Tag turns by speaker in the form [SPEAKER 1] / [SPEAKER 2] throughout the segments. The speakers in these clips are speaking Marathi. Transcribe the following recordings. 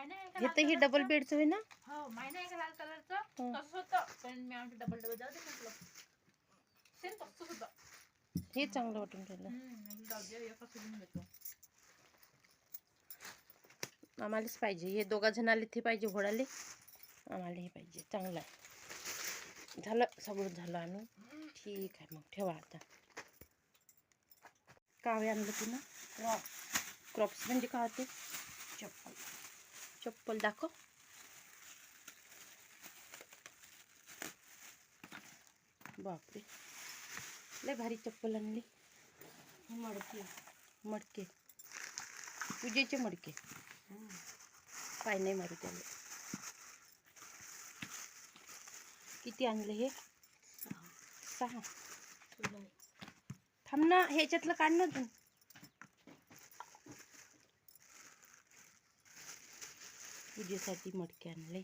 [SPEAKER 1] हे तर ही डबल बेडचं आहे ना.
[SPEAKER 2] हो माहिती आहे का लाल कलरचं तसंच होतं पण मी आमचं डबल डबल जाऊ दे म्हटलं सेम तसंच होतं.
[SPEAKER 1] हे चांगलं वाटून राहिलं.
[SPEAKER 2] जाऊ दे एका सोडून घेतो.
[SPEAKER 1] आम्हालाच पाहिजे हे दोघा जणाले ते पाहिजे घोडाले आम्हाला हे पाहिजे चांगलं आहे. झालं सगळं झालं आणून ठीक आहे मग ठेवा आता. काय आणलं पुन्हा क्रॉप्स म्हणजे काय ते चप्पल चप्पल दाखव. बापरे लय भारी चप्पल आणली.
[SPEAKER 2] मडके
[SPEAKER 1] मडके पूजेचे मडके पाय नाही मारू त्याला. किती आणले हे 6. थांब ना ह्याच्यातलं काढ ना तू. पूजेसाठी मडके आणले.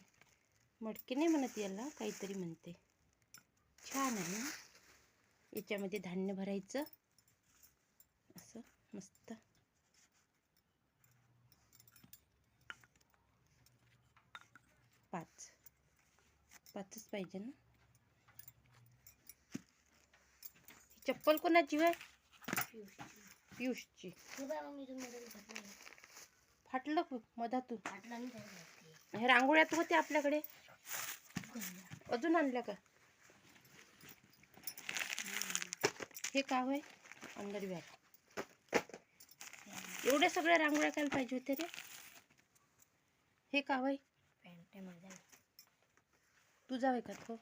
[SPEAKER 1] मडके नाही म्हणत याला काहीतरी म्हणते. छान आहे ना. याच्यामध्ये धान्य भरायचं असं मस्त. 5च पाहिजे ना. चप्पल कोणाची आहे पियुषची. फाटलं मधातून. हे रांगोळ्यात होते आपल्याकडे अजून आणल्या का. हे काय होय अंडरवेअर. एवढ्या सगळ्या रांगोळ्या काय पाहिजे होते रे. हे काय होय तुझा आहे का तो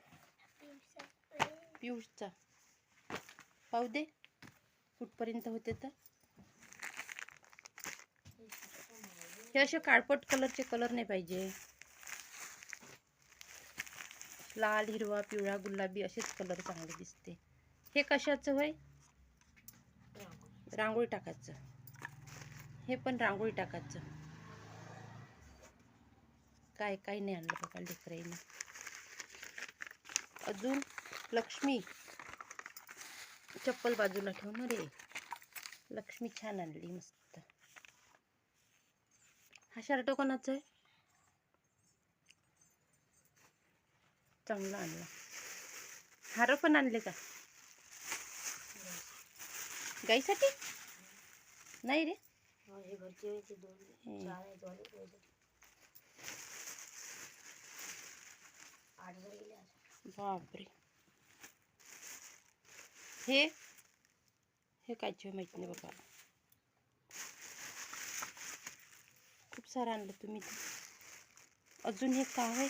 [SPEAKER 1] पियुषचा. पाहू दे कुठपर्यंत होते तर. हे असे काळपट कलरचे कलर नाही पाहिजे. लाल हिरवा पिवळा गुलाबी असेच कलर चांगले दिसते. हे कशाचं होय रांगोळी टाकायचं. हे पण रांगोळी टाकायचं. काय काय नाही आणलं बघा लेकराईने. अजून लक्ष्मी चप्पल बाजूला ठेवणार रे. लक्ष्मी छान आणली मस्त. हा शर्ट कोणाचा आहे चांगला आणला. हार पण आणले का गाईसाठी नाही रे. बापरे हे कायचे माहिती नाही बाबा. खूप सारं आणलं तुम्ही. अजून हे काय आहे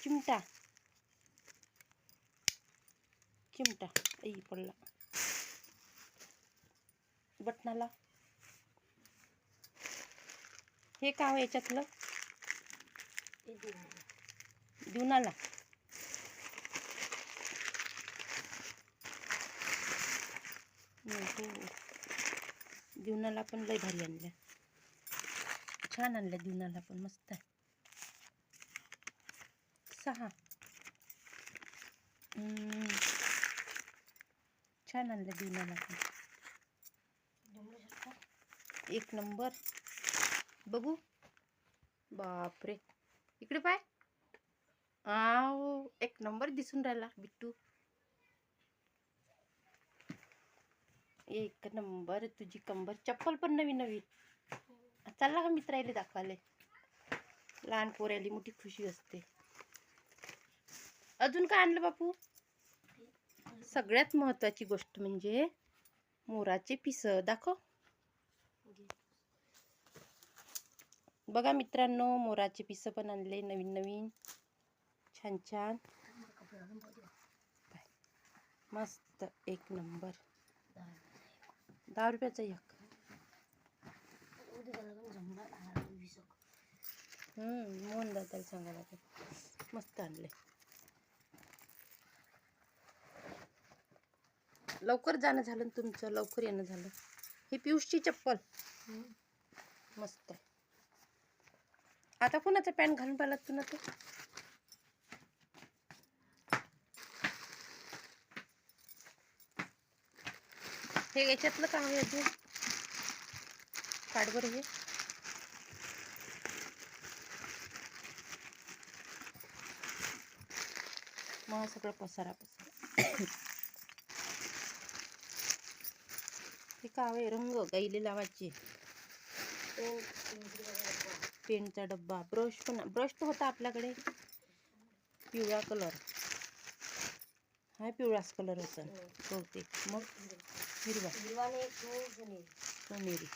[SPEAKER 1] चिमटा चिमटा आई पडला बटनाला. हे काय आहे याच्यातलं दिवनाला. दिवनाला पण लय भारी आणल्या. छान आणल्या दिवनाला पण मस्त आहे. 6 छान आणलं दिवनाला पण. 1 नंबर. बघू बापरे इकडे पाय. 1 नंबर दिसून राहिला बिट्टू. 1 नंबर. तुझी कंबर चप्पल पण नवीन नवीन. चालला का मित्राला दाखवाले. लहान पोराली मोठी खुशी असते. अजून काय आणलं बापू. सगळ्यात महत्त्वाची गोष्ट म्हणजे मोराचे पिस दाखव. बघा मित्रांनो मोराचे पिस पण आणले नवीन नवीन छान छान मस्त 1 नंबर. 10 रुपयाचा एक. मोहन दादाला सांगायला मस्त आणले. लवकर जाणं झालं तुमचं लवकर येणं झालं. ही पियुषची चप्पल मस्त आहे. आता कोणाचा पॅन्ट घालून पाहिला तुला तो. हे याच्यातलं काय आहे अजून काढ बरं. हे मग हा सगळं पसारा पसारा. हे कावे रंग गाईले लावायचे. पेनचा डब्बा, ब्रश पण, ब्रश तर होता आपल्याकडे. पिवळा कलर, हा पिवळाच कलर होता बहुतेक. मग हिरवा, सोनेरी.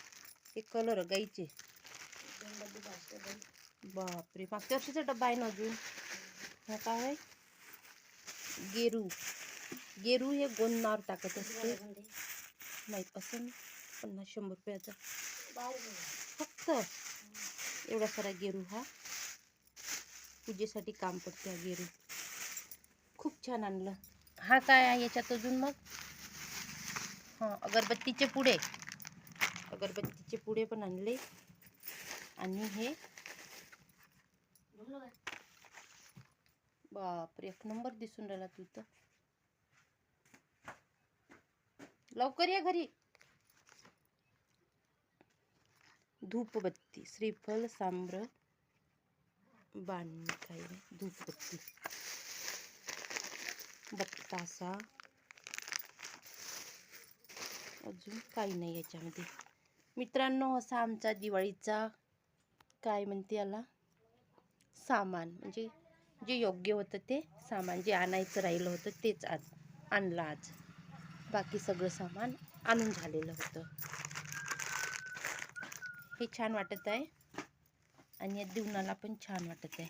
[SPEAKER 1] हे कलर गाईचे. बापरे, मागच्या वर्षीचा डब्बा आहे ना अजून. हा काय आहे? गेरू. गेरू हे गोंदनावर टाकत असते. माहीत असेल, 50-100 रुपयाचा फक्त. एवढा सारा गेरू. हा पूजेसाठी काम पडते हा गेरू. खूप छान आणलं. हा काय आहे याच्यात अजून मग? हां, अगरबत्तीचे पुडे. अगरबत्तीचे पुडे पण आणले. आणि हे बापरे, एक नंबर दिसून राहिला तू तर. लवकर या घरी. धूपबत्ती, श्रीफल, सांब्र, बाण, काय धूपबत्ती, बत्तासा. अजून काही नाही याच्यामध्ये. मित्रांनो, असा आमचा दिवाळीचा काय म्हणते याला सामान, म्हणजे जे योग्य होतं ते सामान, जे आणायचं राहिलं होतं तेच आज आणलं. आज बाकी सगळं सामान आणून झालेलं होतं. हे छान वाटत आहे आणि या दिवनाला पण छान वाटत आहे.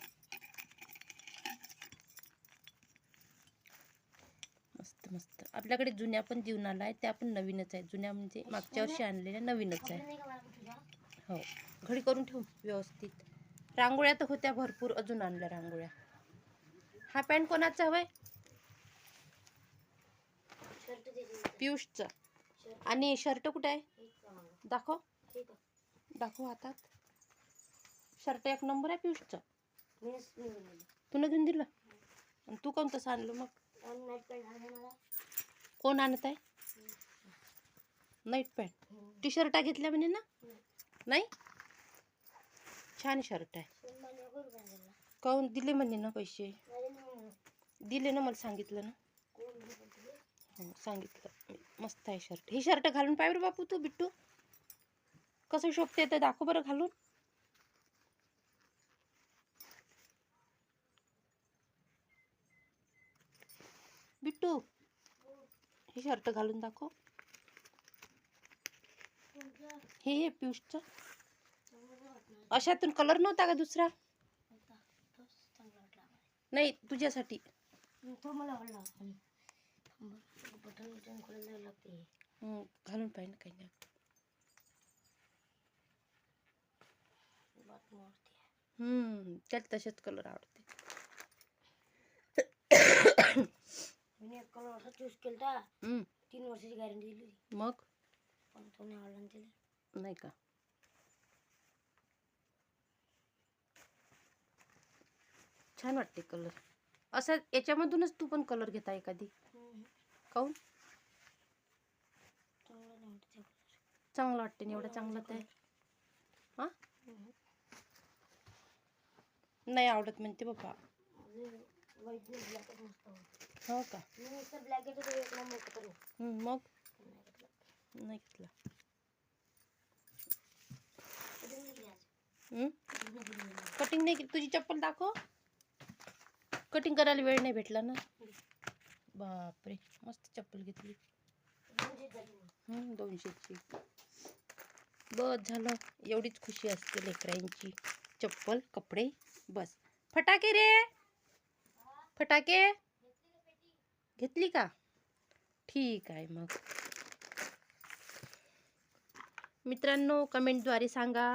[SPEAKER 1] मस्त मस्त. आपल्याकडे जुन्या पण दिवनाला आहे, त्या पण नवीनच आहे. जुन्या म्हणजे मागच्या वर्षी आणलेल्या, नवीनच आहे. हो, घडी करून ठेवू व्यवस्थित. रांगोळ्या तर होत्या भरपूर, अजून आणल्या रांगोळ्या. हा पॅन्ट कोणाचा हवाय? पियुषचा. आणि शर्ट कुठे आहे? दाखव, दाखव हातात. शर्ट एक नंबर आहे पियुषचा. तुला घेऊन दिलं. आणि तू कोण तसं आणलं मग? कोण आणत आहे? नाईट पॅन्ट, टी शर्ट घेतल्या म्हणे ना? नाही, छान शर्ट आहे. काहून दिले म्हणे ना पैसे? दिले ना, मला सांगितलं ना. हो, सांगितलं. मस्त आहे शर्ट. हे शर्ट घालून पाय बरं बापू, तू बिट्टू कसं शोभते तर दाखव बरं घालून. बिट्टू, हे शर्ट घालून दाखव. हे पियुषचं. अशातून कलर नव्हता का दुसरा? नाही, तुझ्यासाठी. घालून पाहिजे ना, काही नाही. त्यात तसेच कलर आवडते.
[SPEAKER 3] मी एक कलर असा चूज केला. 3 वर्षाची गॅरंटी दिली.
[SPEAKER 1] मग
[SPEAKER 3] पण तो नाही आवडला त्याला.
[SPEAKER 1] नाही का? छान वाटते कलर. असं याच्यामधूनच तू पण कलर घेता एखादी. काहून? चांगलं वाटते ना, एवढं चांगलं ते. हा, नाही आवडत म्हणते बाबा. हो का? मग नाही घेतला. कटिंग नाही केली. तुझी चप्पल दाखव. कटिंग करायला वेळ नाही भेटला ना. बापरे, मस्त चप्पल घेतली. 200ची. बस झालं. एवढीच खुशी असते लेकरांची. चप्पल, कपडे, बस. फटाके रे, फटाके घेतली का? ठीक आहे मग. मित्रांनो, कमेंटद्वारे सांगा.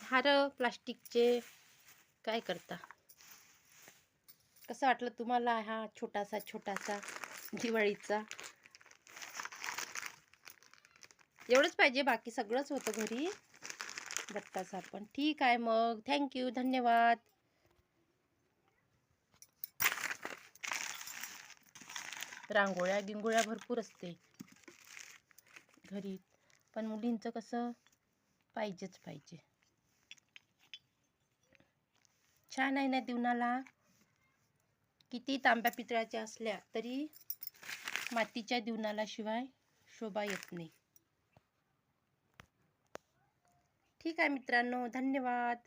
[SPEAKER 1] हार प्लास्टिकचे काय करता? कसं वाटलं तुम्हाला हा छोटासा दिवाळीचा? एवढंच पाहिजे, बाकी सगळंच होतं घरी. बत्तासा पण. ठीक आहे मग. थँक्यू, धन्यवाद. रांगोळ्या गिंगोळ्या भरपूर असते घरी, पण मुलींचं कसं पाहिजेच पाहिजे. छान आहे ना दिवनाला. किती तांब्या पितळाच्या असल्या तरी मातीच्या दिवनाला शिवाय शोभा येत नाही. ठीक आहे मित्रांनो, धन्यवाद.